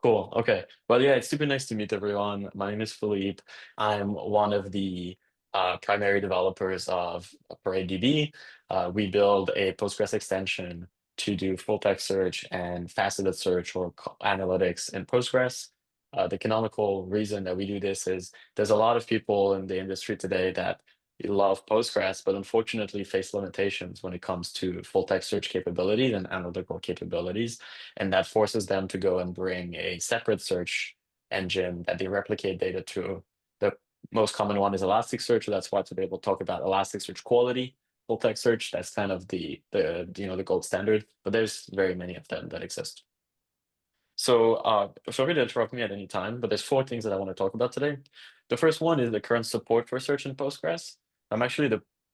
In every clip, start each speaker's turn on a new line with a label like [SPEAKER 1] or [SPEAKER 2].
[SPEAKER 1] Cool. Okay. Well, yeah, it's super nice to meet everyone. My name is Philippe. I'm one of the primary developers of ParadeDB. We build a Postgres extension to do full text search and faceted search or analytics in Postgres. The canonical reason that we do this is there's a lot of people in the industry today that love Postgres, but unfortunately face limitations when it comes to full text search capabilities and analytical capabilities. And that forces them to go and bring a separate search engine that they replicate data to. The most common one is Elasticsearch. So that's why today we'll talk about Elasticsearch quality, full text search. That's kind of the gold standard, but there's very many of them that exist. So feel free to interrupt me at any time, but there's four things that I want to talk about today. The first one is the current support for search in Postgres. I'm actually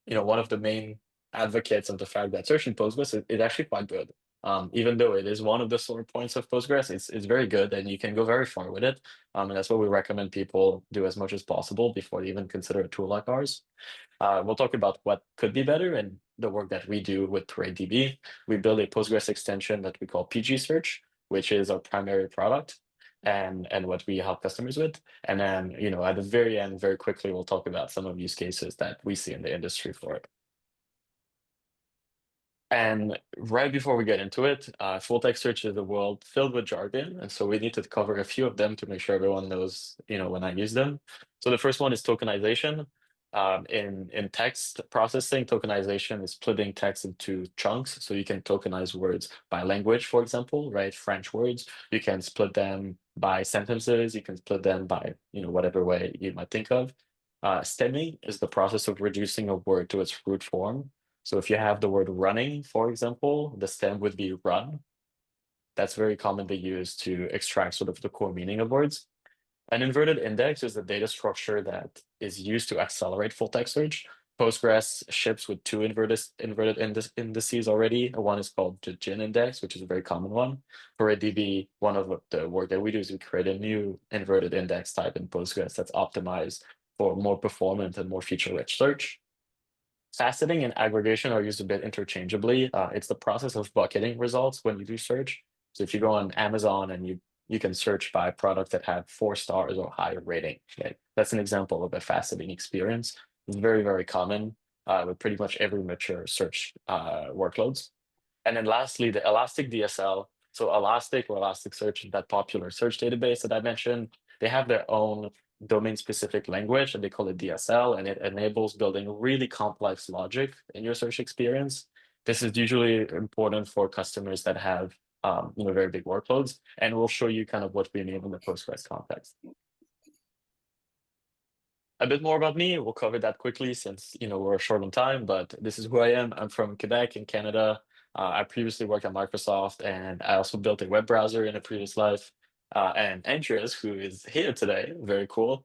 [SPEAKER 1] one of the main advocates of the fact that search in Postgres is actually quite good. Even though it is one of the sore points of Postgres, it's very good and you can go very far with it. And that's what we recommend people do as much as possible before they even consider a tool like ours. We'll talk about what could be better and the work that we do with ParadeDB. We build a Postgres extension that we call PG Search, which is our primary product and what we help customers with. And then, at the very end, very quickly, we'll talk about some of use cases that we see in the industry for it. And right before we get into it, full text search is a world filled with jargon, and so we need to cover a few of them to make sure everyone knows, when I use them. So the first one is tokenization. In text processing, tokenization is splitting text into chunks. So you can tokenize words by language, for example, right? French words. You can split them by sentences. You can split them by, whatever way you might think of. Stemming is the process of reducing a word to its root form. So if you have the word running, for example, the stem would be run. That's very commonly used to extract sort of the core meaning of words. An inverted index is the data structure that is used to accelerate full text search. Postgres ships with two inverted indices already. One is called the GIN index, which is a very common one. For DB, one of the work that we do is we create a new inverted index type in Postgres that's optimized for more performant and more feature-rich search. Faceting and aggregation are used a bit interchangeably. It's the process of bucketing results when you do search. So if you go on Amazon and you can search by products that have 4 stars or higher rating. Okay? That's an example of a faceting experience. It's very, very common with pretty much every mature search workloads. And then lastly, the Elastic DSL. So Elastic or Elasticsearch, that popular search database that I mentioned, they have their own domain-specific language, and they call it DSL, and it enables building really complex logic in your search experience. This is usually important for customers that have very big workloads, and we'll show you kind of what we mean in the Postgres context. A bit more about me. We'll cover that quickly since we're short on time, but this is who I am. I'm from Quebec in Canada. I previously worked at Microsoft, and I also built a web browser in a previous life. And Andreas, who is here today, very cool,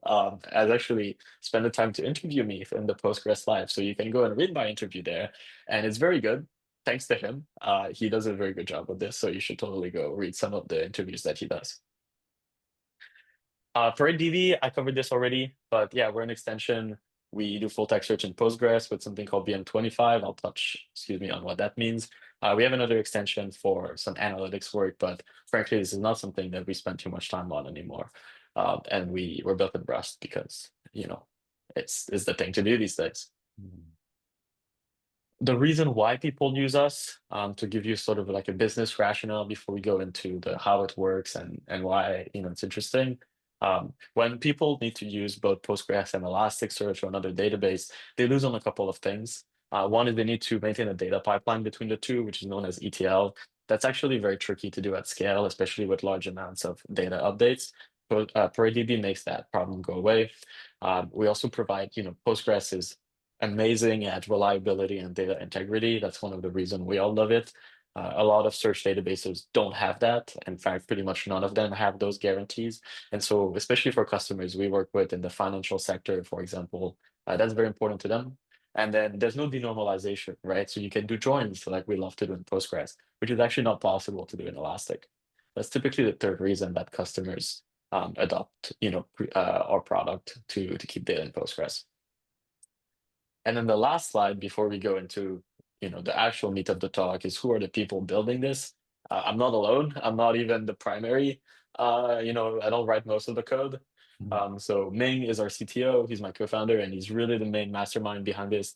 [SPEAKER 1] has actually spent the time to interview me in the Postgres Live. So you can go and read my interview there, and it's very good. Thanks to him. He does a very good job with this, so you should totally go read some of the interviews that he does. For DB, I covered this already, but yeah, we're an extension. We do full text search in Postgres with something called BM25. I'll touch, excuse me, on what that means. We have another extension for some analytics work, but frankly, this is not something that we spend too much time on anymore. And we're built in Rust because, it's the thing to do these days. The reason why people use us, to give you sort of like a business rationale before we go into the how it works and why it's interesting. When people need to use both Postgres and Elasticsearch or another database, they lose on a couple of things. One is they need to maintain a data pipeline between the two, which is known as ETL. That's actually very tricky to do at scale, especially with large amounts of data updates. But ParadeDB makes that problem go away. We also provide, Postgres is amazing at reliability and data integrity. That's one of the reasons we all love it. A lot of search databases don't have that. In fact, pretty much none of them have those guarantees. And so, especially for customers we work with in the financial sector, for example, that's very important to them. And then there's no denormalization, right? So you can do joins like we love to do in Postgres, which is actually not possible to do in Elastic. That's typically the third reason that customers adopt, our product to keep data in Postgres. And then the last slide before we go into, the actual meat of the talk is who are the people building this? I'm not alone. I'm not even the primary. I don't write most of the code.
[SPEAKER 2] Mhm.
[SPEAKER 1] So Ming is our CTO. He's my co-founder, and he's really the main mastermind behind this.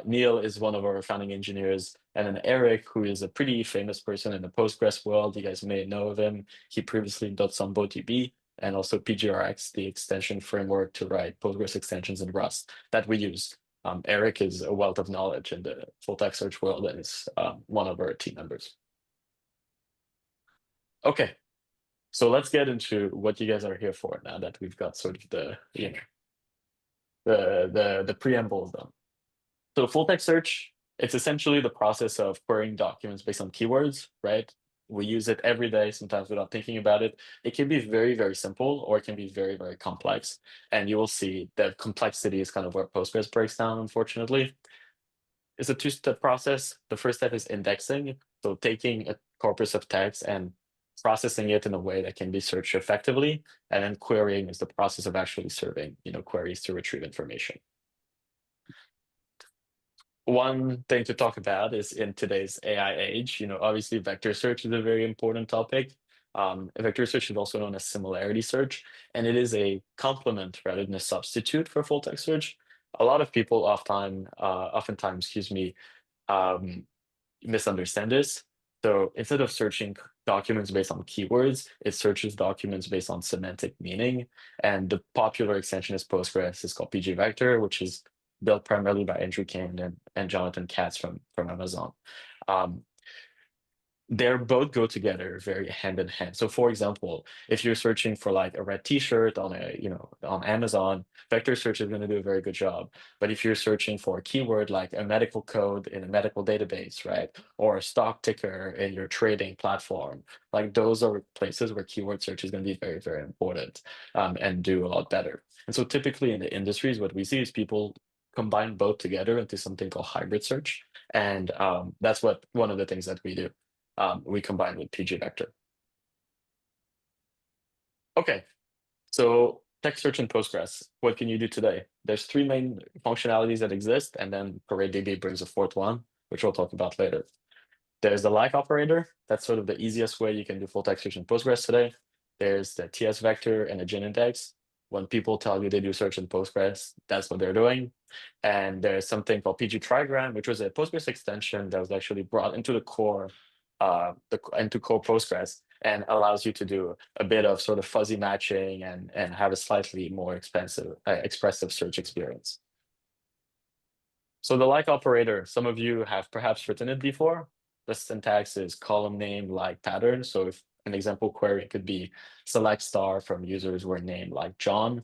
[SPEAKER 1] Neil is one of our founding engineers, and then Eric, who is a pretty famous person in the Postgres world. You guys may know of him. He previously done some DB and also PGRX, the extension framework to write Postgres extensions in Rust that we use. Eric is a wealth of knowledge in the full text search world and is one of our team members. Okay, so let's get into what you guys are here for now that we've got sort of the preamble done. So full text search, it's essentially the process of querying documents based on keywords, right? We use it every day, sometimes without thinking about it. It can be very, very simple, or it can be very, very complex. And you will see that complexity is kind of where Postgres breaks down, unfortunately. It's a two-step process. The first step is indexing. So taking a corpus of text and processing it in a way that can be searched effectively. And then querying is the process of actually serving, queries to retrieve information. One thing to talk about is in today's AI age, obviously vector search is a very important topic. Vector search is also known as similarity search, and it is a complement rather than a substitute for full text search. A lot of people oftentimes, um, misunderstand this. So instead of searching documents based on keywords, it searches documents based on semantic meaning. And the popular extension is Postgres. It's called pgvector, which is built primarily by Andrew Kane and Jonathan Katz from Amazon. Um, they're both go together very hand in hand. So for example, if you're searching for like a red t-shirt on Amazon, vector search is going to do a very good job. But if you're searching for a keyword like a medical code in a medical database, right? Or a stock ticker in your trading platform, like those are places where keyword search is going to be very, very important, and do a lot better. And so typically in the industries, what we see is people combine both together into something called hybrid search. And that's what one of the things that we do, we combine with pgvector. Okay, so text search in Postgres. What can you do today? There's three main functionalities that exist, and then ParadeDB brings a fourth one, which we'll talk about later. There's the like operator. That's sort of the easiest way you can do full text search in Postgres today. There's the TS vector and a gin index. When people tell you they do search in Postgres, that's what they're doing. And there's something called PG trigram, which was a Postgres extension that was actually brought into the core, into core Postgres, and allows you to do a bit of sort of fuzzy matching and have a slightly more expressive search experience. So the like operator, some of you have perhaps written it before. The syntax is column name like pattern. So if an example query could be select star from users where name like John.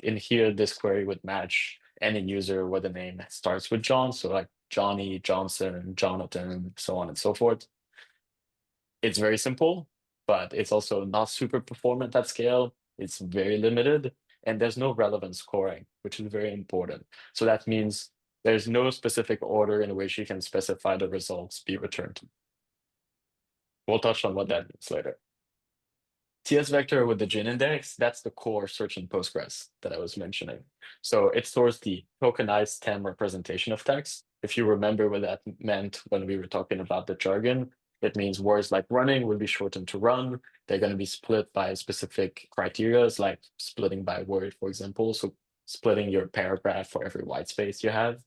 [SPEAKER 1] In here, this query would match any user where the name starts with John. So like Johnny, Johnson, Jonathan, so on and so forth. It's very simple, but it's also not super performant at scale. It's very limited, and there's no relevant scoring, which is very important. So that means there's no specific order in which you can specify the results be returned. We'll touch on what that means later. TS vector with the gin index, that's the core search in Postgres that I was mentioning. So it stores the tokenized stem representation of text. If you remember what that meant when we were talking about the jargon, it means words like running would be shortened to run. They're going to be split by specific criterias, like splitting by word, for example. So splitting your paragraph for every white space you have.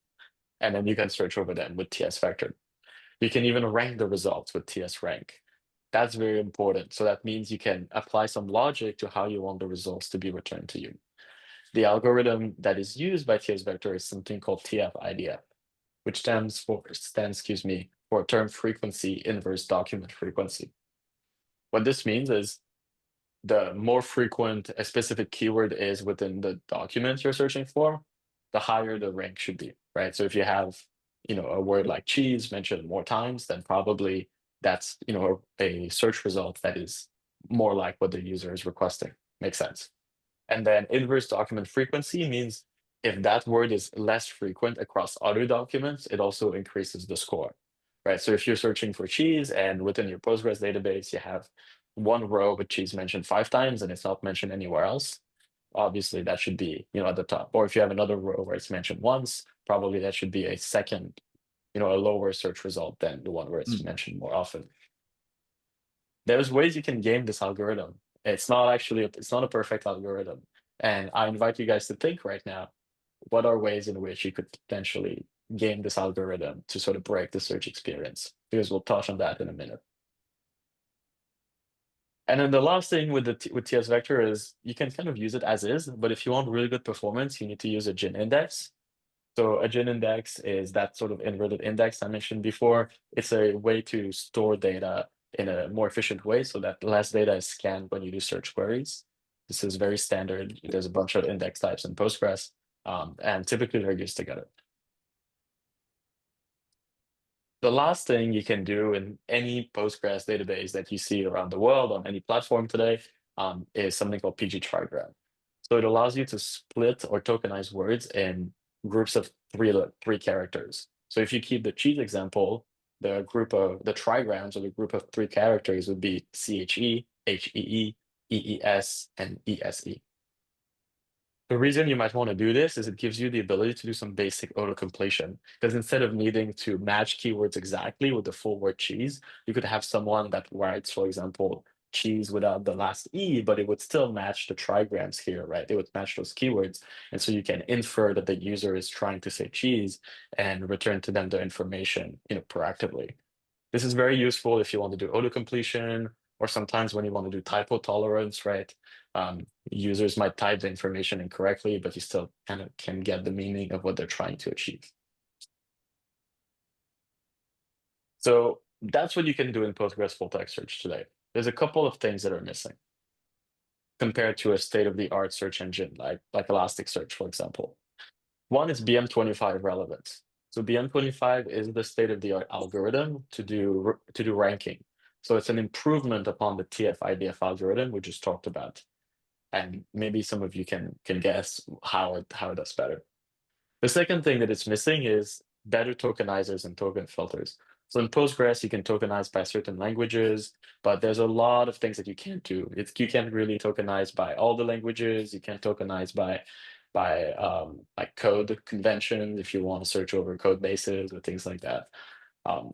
[SPEAKER 1] And then you can search over them with TS vector. You can even rank the results with TS rank. That's very important. So that means you can apply some logic to how you want the results to be returned to you. The algorithm that is used by TS vector is something called TF-IDF, which for term frequency inverse document frequency. What this means is the more frequent a specific keyword is within the document you're searching for, the higher the rank should be, right? So if you have, a word like cheese mentioned more times, then probably that's, a search result that is more like what the user is requesting. Makes sense. And then inverse document frequency means if that word is less frequent across other documents, it also increases the score, right? So if you're searching for cheese and within your Postgres database, you have one row with cheese mentioned 5 times and it's not mentioned anywhere else, obviously that should be, at the top. Or if you have another row where it's mentioned once, probably that should be a second, a lower search result than the one where it's
[SPEAKER 2] Mm.
[SPEAKER 1] mentioned more often. There's ways you can game this algorithm. It's not a perfect algorithm. And I invite you guys to think right now, what are ways in which you could potentially game this algorithm to sort of break the search experience? Because we'll touch on that in a minute. And then the last thing with with TS vector is you can kind of use it as is, but if you want really good performance, you need to use a gin index. So a gin index is that sort of inverted index I mentioned before. It's a way to store data in a more efficient way so that less data is scanned when you do search queries. This is very standard. There's a bunch of index types in Postgres, and typically they're used together. The last thing you can do in any Postgres database that you see around the world on any platform today is something called PG trigram. So it allows you to split or tokenize words in groups of three characters. So if you keep the cheese example, the group of the trigrams or the group of three characters would be CHE, HEE, EES, and ESE. The reason you might want to do this is it gives you the ability to do some basic auto-completion. Because instead of needing to match keywords exactly with the full word cheese, you could have someone that writes, for example, cheese without the last E, but it would still match the trigrams here, right? It would match those keywords. And so you can infer that the user is trying to say cheese and return to them the information, proactively. This is very useful if you want to do auto-completion or sometimes when you want to do typo tolerance, right? Users might type the information incorrectly, but you still kind of can get the meaning of what they're trying to achieve. So that's what you can do in Postgres full text search today. There's a couple of things that are missing compared to a state-of-the-art search engine like Elasticsearch, for example. One is BM25 relevance. So BM25 is the state-of-the-art algorithm to do ranking. So it's an improvement upon the TF-IDF algorithm we just talked about. And maybe some of you can guess how it does better. The second thing that it's missing is better tokenizers and token filters. So in Postgres, you can tokenize by certain languages, but there's a lot of things that you can't do. You can't really tokenize by all the languages. You can't tokenize by like code conventions if you want to search over code bases or things like that,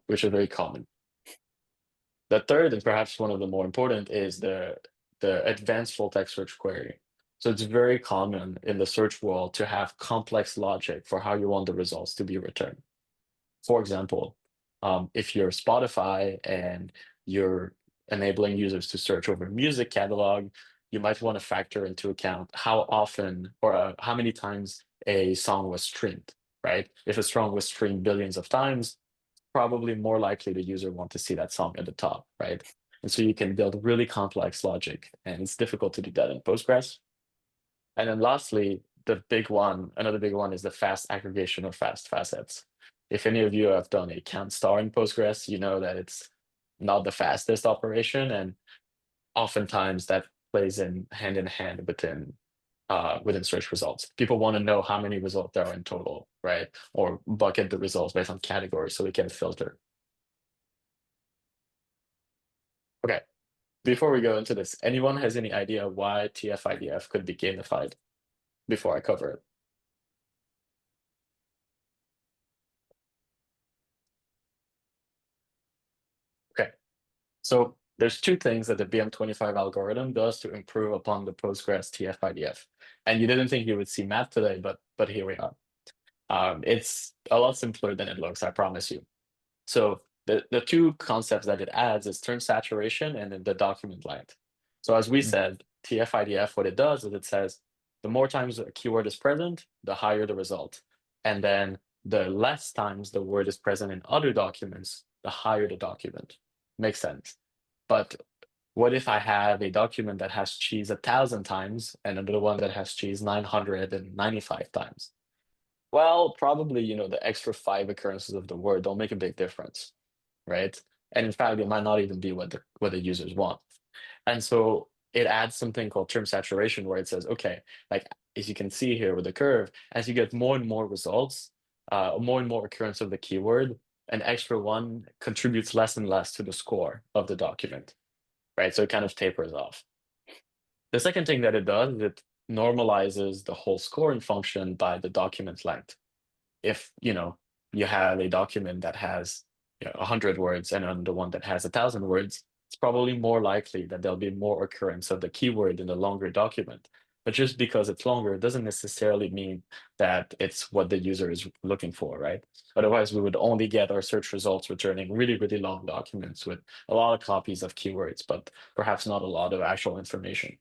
[SPEAKER 1] which are very common. The third, and perhaps one of the more important, is the advanced full text search query. So it's very common in the search world to have complex logic for how you want the results to be returned. For example, if you're Spotify and you're enabling users to search over music catalog, you might want to factor into account how often or how many times a song was streamed, right? If a song was streamed billions of times, probably more likely the user want to see that song at the top, right? And so you can build really complex logic, and it's difficult to do that in Postgres. And then lastly, another big one is the fast aggregation or fast facets. If any of you have done a count star in Postgres, you know that it's not the fastest operation, and oftentimes that plays in hand within search results. People want to know how many results there are in total, right? Or bucket the results based on categories so we can filter. Okay, before we go into this, anyone has any idea why TF-IDF could be gamified before I cover it? Okay, so there's two things that the BM25 algorithm does to improve upon the Postgres TF-IDF. And you didn't think you would see math today, but here we are. It's a lot simpler than it looks, I promise you. So the two concepts that it adds is term saturation and then the document length. So as we said, TF-IDF, what it does is it says the more times a keyword is present, the higher the result. And then the less times the word is present in other documents, the higher the document. Makes sense. But what if I have a document that has cheese 1,000 times and another one that has cheese 995 times? Well, probably, the extra five occurrences of the word don't make a big difference, right? And in fact, it might not even be what the users want. And so it adds something called term saturation where it says, okay, like as you can see here with the curve, as you get more and more results, more and more occurrence of the keyword, an extra one contributes less and less to the score of the document, right? So it kind of tapers off. The second thing that it does is it normalizes the whole scoring function by the document length. If you have a document that has 100 words and another one that has 1,000 words, it's probably more likely that there'll be more occurrence of the keyword in the longer document. But just because it's longer doesn't necessarily mean that it's what the user is looking for, right? Otherwise, we would only get our search results returning really, really long documents with a lot of copies of keywords, but perhaps not a lot of actual information.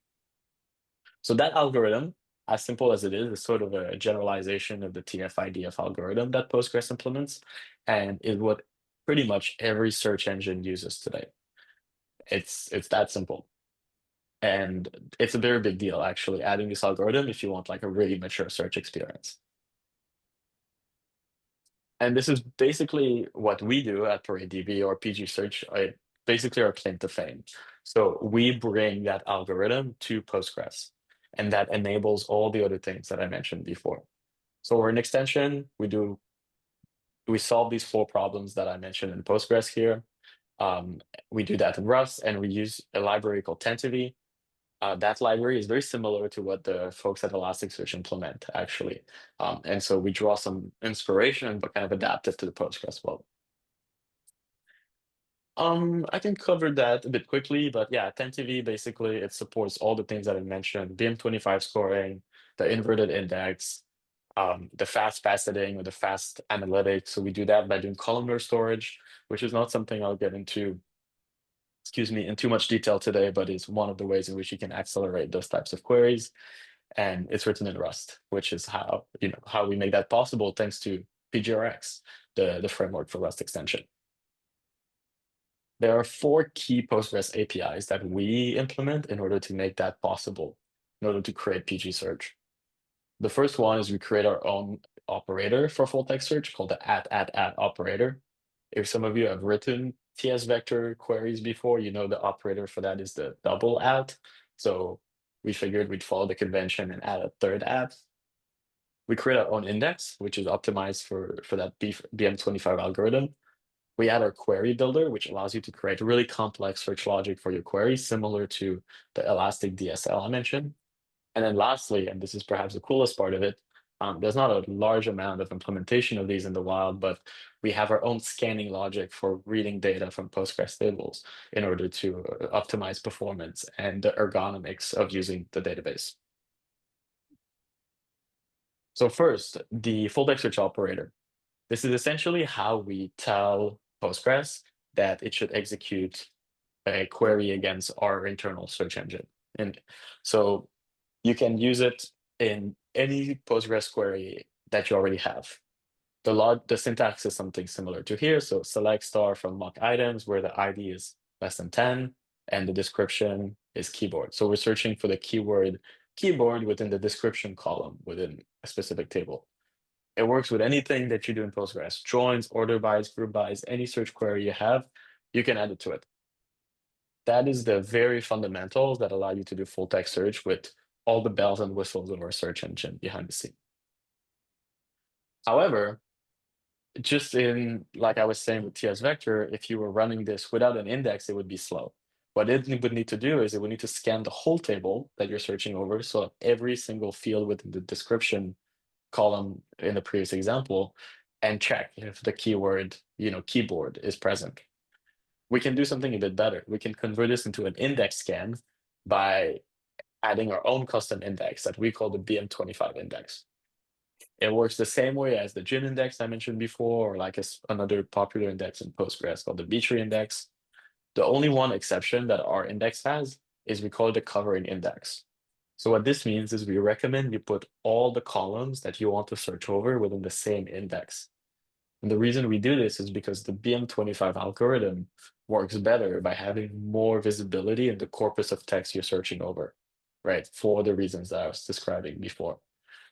[SPEAKER 1] So that algorithm, as simple as it is sort of a generalization of the TF-IDF algorithm that Postgres implements, and is what pretty much every search engine uses today. It's that simple. And it's a very big deal, actually, adding this algorithm if you want like a really mature search experience. And this is basically what we do at ParadeDB or PG Search, basically our claim to fame. So we bring that algorithm to Postgres, and that enables all the other things that I mentioned before. So we're an extension. We solve these four problems that I mentioned in Postgres here. We do that in Rust, and we use a library called Tantivy. That library is very similar to what the folks at Elasticsearch implement, actually. And so we draw some inspiration, but kind of adapt it to the Postgres world. I can cover that a bit quickly, but yeah, Tantivy basically it supports all the things that I mentioned: BM25 scoring, the inverted index, the fast faceting or the fast analytics. So we do that by doing columnar storage, which is not something I'll get into, excuse me, in too much detail today, but it's one of the ways in which you can accelerate those types of queries. And it's written in Rust, which is how we make that possible thanks to PGRX, the framework for Rust extension. There are four key Postgres APIs that we implement in order to make that possible, in order to create PG search. The first one is we create our own operator for full text search called the @@ operator. If some of you have written TS vector queries before, you know the operator for that is the double @. So we figured we'd follow the convention and add a third @. We create our own index, which is optimized for that BM25 algorithm. We add our query builder, which allows you to create really complex search logic for your queries, similar to the Elastic DSL I mentioned. And then lastly, and this is perhaps the coolest part of it, there's not a large amount of implementation of these in the wild, but we have our own scanning logic for reading data from Postgres tables in order to optimize performance and the ergonomics of using the database. So first, the full text search operator. This is essentially how we tell Postgres that it should execute a query against our internal search engine. And so you can use it in any Postgres query that you already have. The syntax is something similar to here. So select star from mock items where the ID is less than 10 and the description is keyboard. So we're searching for the keyword keyboard within the description column within a specific table. It works with anything that you do in Postgres: joins, order bys, group bys, any search query you have, you can add it to it. That is the very fundamentals that allow you to do full text search with all the bells and whistles of our search engine behind the scene. However, just in, like I was saying with TS Vector, if you were running this without an index, it would be slow. What it would need to do is it would need to scan the whole table that you're searching over. So every single field within the description column in the previous example, and check if the keyword, keyboard is present. We can do something a bit better. We can convert this into an index scan by adding our own custom index that we call the BM25 index. It works the same way as the gin index I mentioned before, or like another popular index in Postgres called the B-tree index. The only one exception that our index has is we call it a covering index. So what this means is we recommend you put all the columns that you want to search over within the same index. And the reason we do this is because the BM25 algorithm works better by having more visibility in the corpus of text you're searching over, right? For the reasons that I was describing before.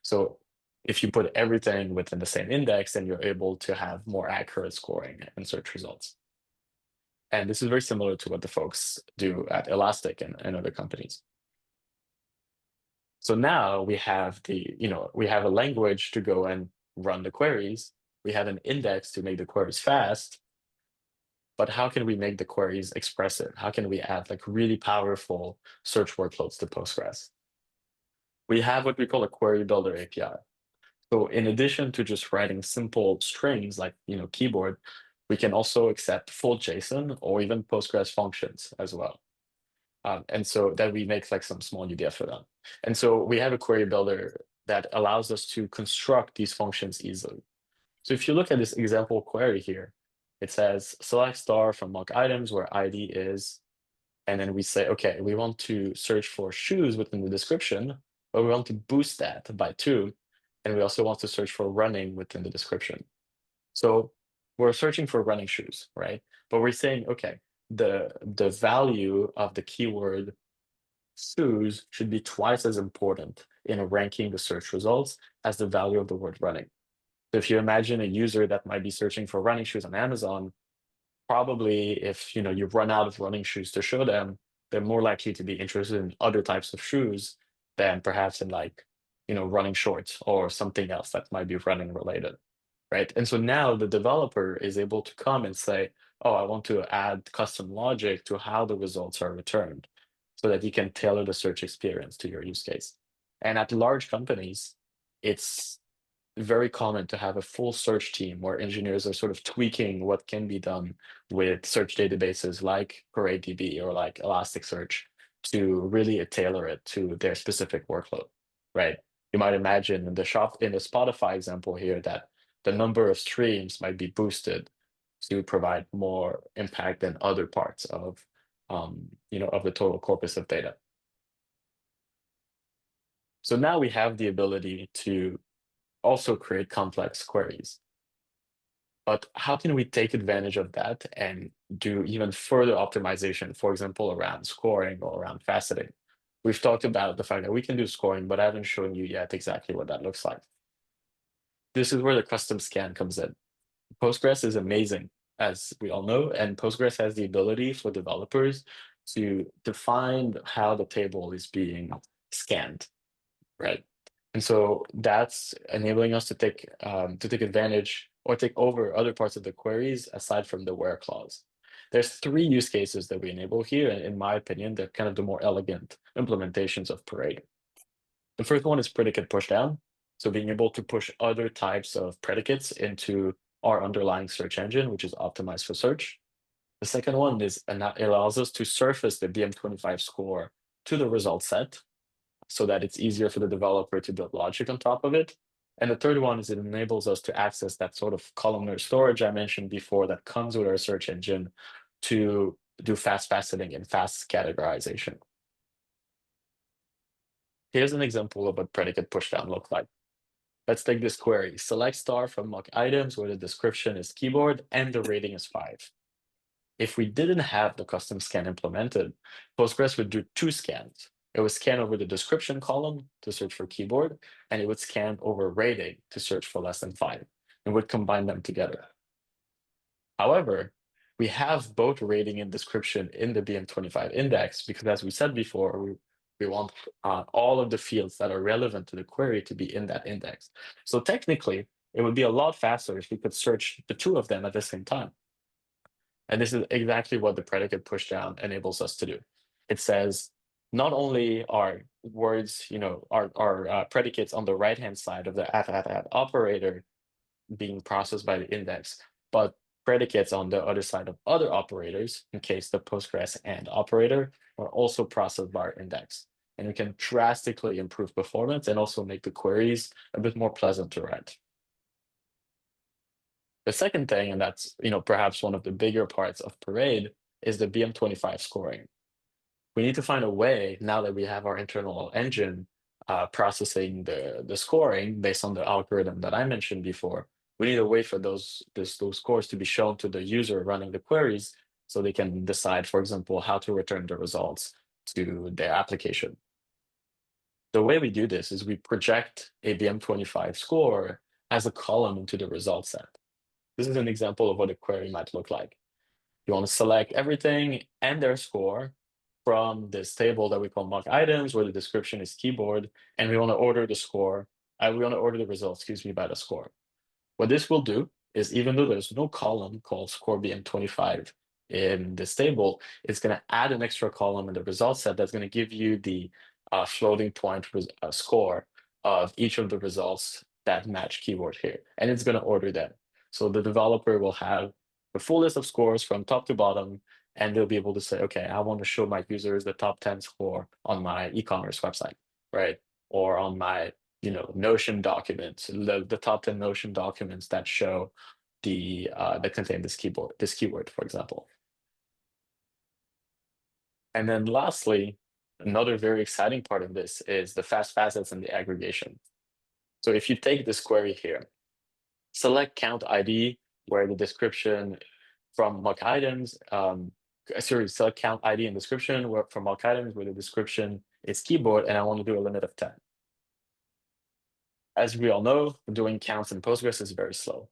[SPEAKER 1] So if you put everything within the same index, then you're able to have more accurate scoring and search results. And this is very similar to what the folks do at Elastic and other companies. So now we have we have a language to go and run the queries. We have an index to make the queries fast. But how can we make the queries expressive? How can we add like really powerful search workloads to Postgres? We have what we call a query builder API. So in addition to just writing simple strings like keyboard, We can also accept full JSON or even Postgres functions as well. And so that we make like some small UDF for them. And so we have a query builder that allows us to construct these functions easily. So if you look at this example query here, it says select star from mock items where ID is, and then we say, okay, we want to search for shoes within the description, but we want to boost that by 2. And we also want to search for running within the description. So we're searching for running shoes, right? But we're saying, okay, the value of the keyword shoes should be twice as important in ranking the search results as the value of the word running. So if you imagine a user that might be searching for running shoes on Amazon, probably if you run out of running shoes to show them, they're more likely to be interested in other types of shoes than perhaps in like running shorts or something else that might be running related, right? And so now the developer is able to come and say, oh, I want to add custom logic to how the results are returned so that you can tailor the search experience to your use case. And at large companies, it's very common to have a full search team where engineers are sort of tweaking what can be done with search databases like ParadeDB or like Elasticsearch to really tailor it to their specific workload, right? You might imagine in the Spotify example here that the number of streams might be boosted to provide more impact than other parts of the total corpus of data. So now we have the ability to also create complex queries. But how can we take advantage of that and do even further optimization, for example, around scoring or around faceting? We've talked about the fact that we can do scoring, but I haven't shown you yet exactly what that looks like. This is where the custom scan comes in. Postgres is amazing, as we all know, and Postgres has the ability for developers to define how the table is being scanned, right? And so that's enabling us to take advantage or take over other parts of the queries aside from the where clause. There's 3 use cases that we enable here, and in my opinion, they're kind of the more elegant implementations of Parade. The first one is predicate pushdown. So being able to push other types of predicates into our underlying search engine, which is optimized for search. The second one is, and that allows us to surface the BM25 score to the result set so that it's easier for the developer to build logic on top of it. And the third one is it enables us to access that sort of columnar storage I mentioned before that comes with our search engine to do fast faceting and fast categorization. Here's an example of what predicate pushdown looks like. Let's take this query. Select star from mock items where the description is keyboard and the rating is 5. If we didn't have the custom scan implemented, Postgres would do 2 scans. It would scan over the description column to search for keyboard, and it would scan over rating to search for less than 5, and would combine them together. However, we have both rating and description in the BM25 index because, as we said before, we want all of the fields that are relevant to the query to be in that index. So technically, it would be a lot faster if we could search the 2 of them at the same time. And this is exactly what the predicate pushdown enables us to do. It says not only are words, are predicates on the right-hand side of the at operator being processed by the index, but predicates on the other side of other operators, in case the Postgres and operator, are also processed by our index. And we can drastically improve performance and also make the queries a bit more pleasant to write. The second thing, and that's perhaps one of the bigger parts of Parade, is the BM25 scoring. We need to find a way, now that we have our internal engine processing the scoring based on the algorithm that I mentioned before, we need a way for those scores to be shown to the user running the queries so they can decide, for example, how to return the results to their application. The way we do this is we project a BM25 score as a column into the result set. This is an example of what a query might look like. You want to select everything and their score from this table that we call mock items, where the description is keyboard, and we want to order the score. We want to order the results, by the score. What this will do is, even though there's no column called score BM25 in this table, it's going to add an extra column in the result set that's going to give you the floating point score of each of the results that match keyboard here, and it's going to order them. So the developer will have the full list of scores from top to bottom, and they'll be able to say, okay, I want to show my users the top 10 score on my e-commerce website, right? Or on my, Notion documents, the top 10 Notion documents that show that contain this keyword, for example. And then lastly, another very exciting part of this is the fast facets and the aggregation. So if you take this query here, select count ID where the description from mock items, select count ID and description from mock items where the description is keyboard, and I want to do a limit of 10. As we all know, doing counts in Postgres is very slow.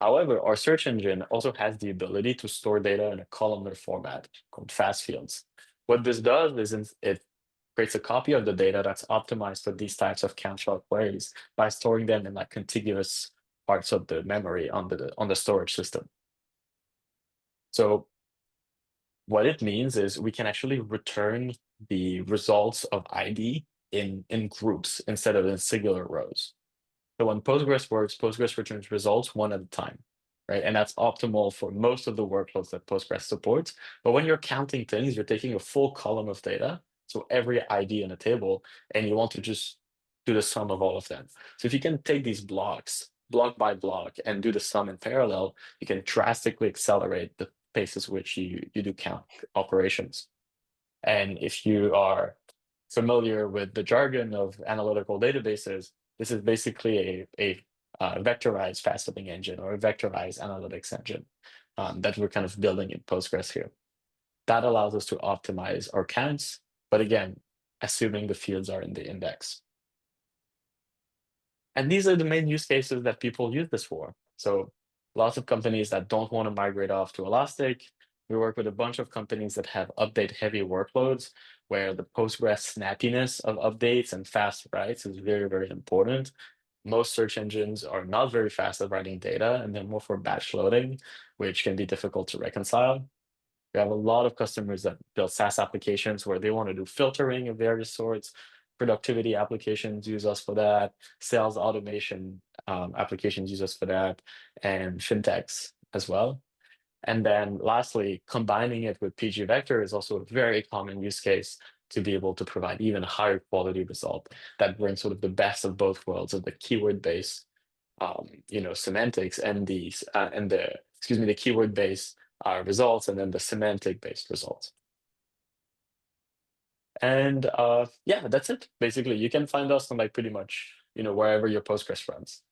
[SPEAKER 1] However, our search engine also has the ability to store data in a columnar format called fast fields. What this does is it creates a copy of the data that's optimized for these types of count short queries by storing them in like contiguous parts of the memory on the storage system. So what it means is we can actually return the results of ID in groups instead of in singular rows. So when Postgres works, Postgres returns results one at a time, right? And that's optimal for most of the workloads that Postgres supports. But when you're counting things, you're taking a full column of data, so every ID in a table, and you want to just do the sum of all of them. So if you can take these blocks, block by block, and do the sum in parallel, you can drastically accelerate the paces which you do count operations. And if you are familiar with the jargon of analytical databases, this is basically a vectorized faceting engine or a vectorized analytics engine that we're kind of building in Postgres here. That allows us to optimize our counts, but again, assuming the fields are in the index. And these are the main use cases that people use this for. So lots of companies that don't want to migrate off to Elastic. We work with a bunch of companies that have update-heavy workloads where the Postgres snappiness of updates and fast writes is very, very important. Most search engines are not very fast at writing data, and they're more for batch loading, which can be difficult to reconcile. We have a lot of customers that build SaaS applications where they want to do filtering of various sorts. Productivity applications use us for that. Sales automation applications use us for that, and fintechs as well. And then lastly, combining it with pgvector is also a very common use case to be able to provide even a higher quality result that brings sort of the best of both worlds of the keyword-based semantics and the keyword-based results, and then the semantic-based results. And yeah, that's it. Basically, you can find us on like pretty much wherever your Postgres runs.